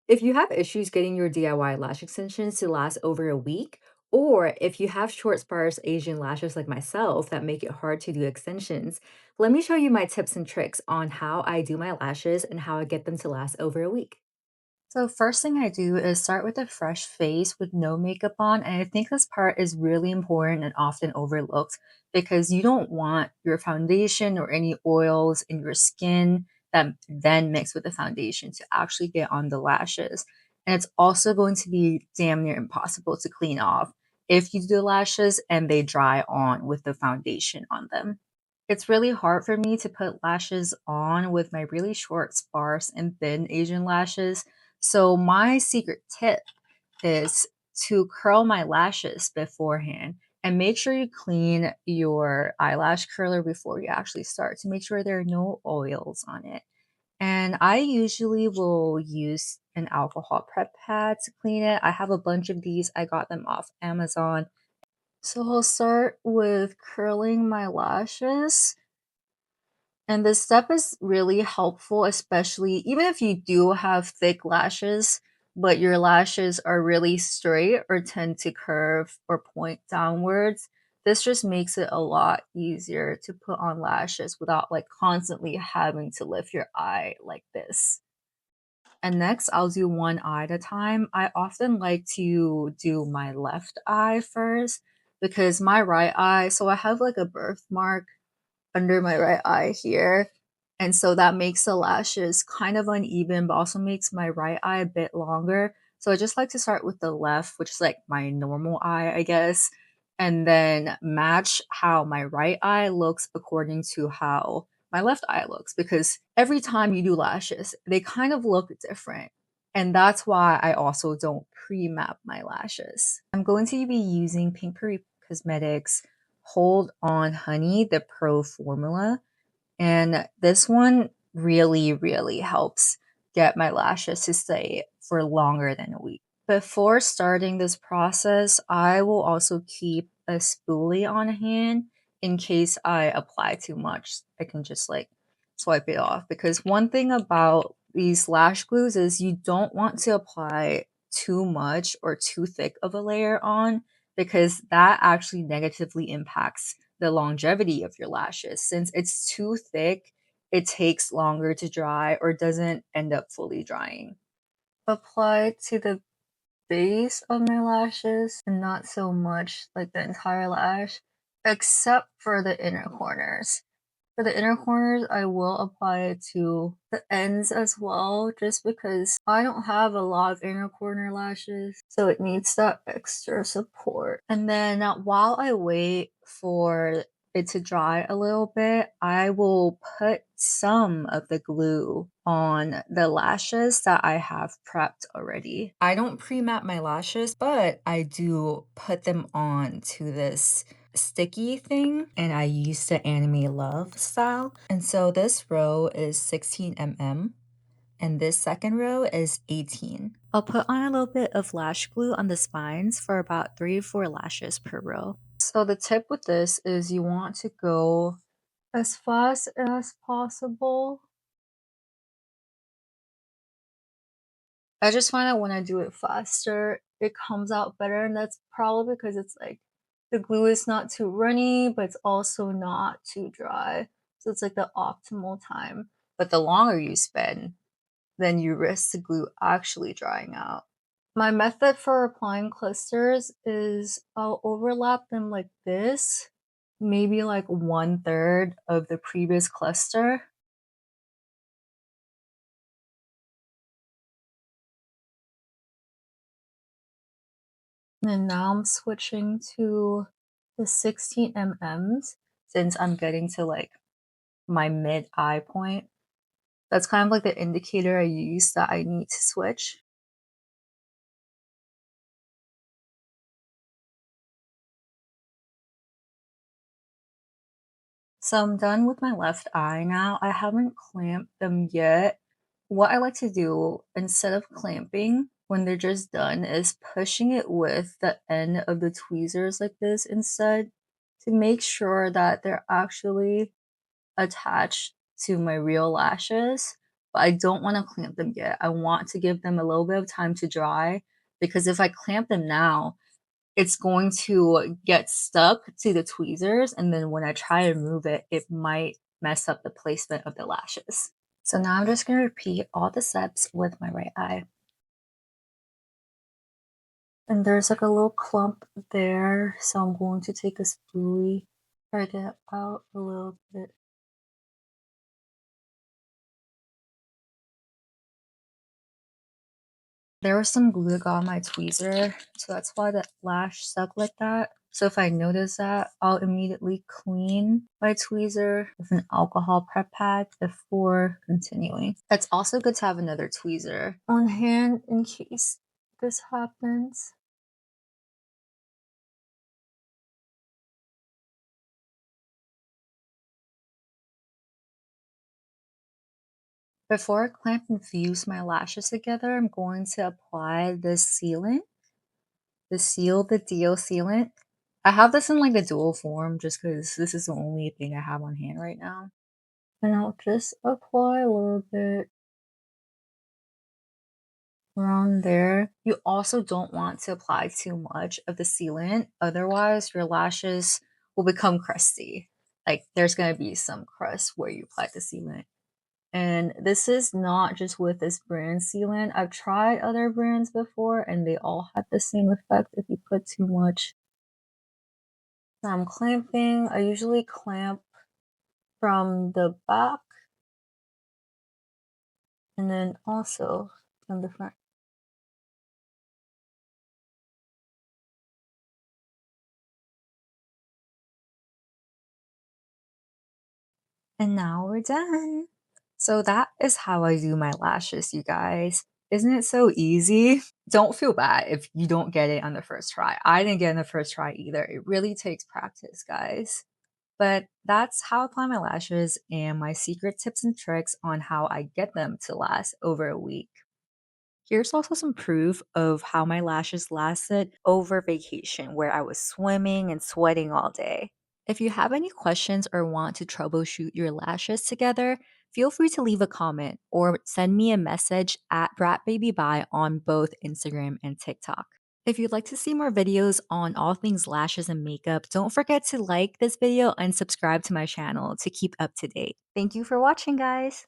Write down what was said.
If you have issues getting your DIY lash extensions to last over a week, or if you have short, sparse Asian lashes like myself that make it hard to do extensions, let me show you my tips and tricks on how I do my lashes and how I get them to last over a week. So first thing I do is start with a fresh face with no makeup on, and I think this part is really important and often overlooked because you don't want your foundation or any oils in your skin that then mix with the foundation to actually get on the lashes. And it's also going to be damn near impossible to clean off if you do the lashes and they dry on with the foundation on them. It's really hard for me to put lashes on with my really short, sparse, and thin Asian lashes, so my secret tip is to curl my lashes beforehand and make sure you clean your eyelash curler before you actually start to make sure there are no oils on it. And I usually will use an alcohol prep pad to clean it. I have a bunch of these. I got them off Amazon. So I'll start with curling my lashes, and this step is really helpful, especially even if you do have thick lashes, but your lashes are really straight or tend to curve or point downwards. This just makes it a lot easier to put on lashes without like constantly having to lift your eye like this. And next, I'll do one eye at a time. I often like to do my left eye first because my right eye, so I have like a birthmark under my right eye here. And so that makes the lashes kind of uneven, but also makes my right eye a bit longer. So I just like to start with the left, which is like my normal eye, I guess, and then match how my right eye looks according to how my left eye looks. Because every time you do lashes, they kind of look different. And that's why I also don't pre map my lashes. I'm going to be using Pink Puri Cosmetics Hold On Honey, the Pro Formula. And this one really, really helps get my lashes to stay for longer than a week. Before starting this process, I will also keep a spoolie on hand in case I apply too much. I can just like swipe it off because one thing about these lash glues is you don't want to apply too much or too thick of a layer on because that actually negatively impacts the longevity of your lashes. Since it's too thick, it takes longer to dry or doesn't end up fully drying. Apply to the base of my lashes and not so much like the entire lash, except for the inner corners. For the inner corners, I will apply it to the ends as well, just because I don't have a lot of inner corner lashes, so it needs that extra support. And then while I wait for it to dry a little bit, I will put some of the glue on the lashes that I have prepped already. I don't pre-map my lashes, but I do put them on to this sticky thing, and I use the anime love style. And so this row is 16 mm and this second row is 18. I'll put on a little bit of lash glue on the spines for about 3 to 4 lashes per row. So the tip with this is you want to go as fast as possible. I just find that when I do it faster, it comes out better, and that's probably because it's like the glue is not too runny, but it's also not too dry. So it's like the optimal time. But the longer you spend, then you risk the glue actually drying out. My method for applying clusters is I'll overlap them like this, maybe like 1/3 of the previous cluster. And now I'm switching to the 16 mm's since I'm getting to like my mid eye point. That's kind of like the indicator I use that I need to switch. So I'm done with my left eye now. I haven't clamped them yet. What I like to do instead of clamping when they're just done is pushing it with the end of the tweezers like this instead to make sure that they're actually attached to my real lashes but I don't wanna clamp them yet. I want to give them a little bit of time to dry because if I clamp them now, it's going to get stuck to the tweezers, and then when I try to remove it, it might mess up the placement of the lashes. So now I'm just gonna repeat all the steps with my right eye. And there's like a little clump there, so I'm going to take a spoolie, try to get out a little bit. There was some glue that got on my tweezer, so that's why the lash stuck like that. So if I notice that, I'll immediately clean my tweezer with an alcohol prep pad before continuing. It's also good to have another tweezer on hand in case this happens. Before I clamp and fuse my lashes together, I'm going to apply this sealant, the Deal sealant. I have this in like the dual form just because this is the only thing I have on hand right now. And I'll just apply a little bit around there. You also don't want to apply too much of the sealant, otherwise, your lashes will become crusty. Like, there's going to be some crust where you apply the sealant. And this is not just with this brand sealant. I've tried other brands before and they all had the same effect if you put too much. So I'm clamping. I usually clamp from the back and then also from the front. And now we're done. So that is how I do my lashes, you guys. Isn't it so easy? Don't feel bad if you don't get it on the first try. I didn't get it on the first try either. It really takes practice, guys. But that's how I apply my lashes and my secret tips and tricks on how I get them to last over a week. Here's also some proof of how my lashes lasted over vacation where I was swimming and sweating all day. If you have any questions or want to troubleshoot your lashes together, feel free to leave a comment or send me a message at BratBabyBye on both Instagram and TikTok. If you'd like to see more videos on all things lashes and makeup, don't forget to like this video and subscribe to my channel to keep up to date. Thank you for watching, guys!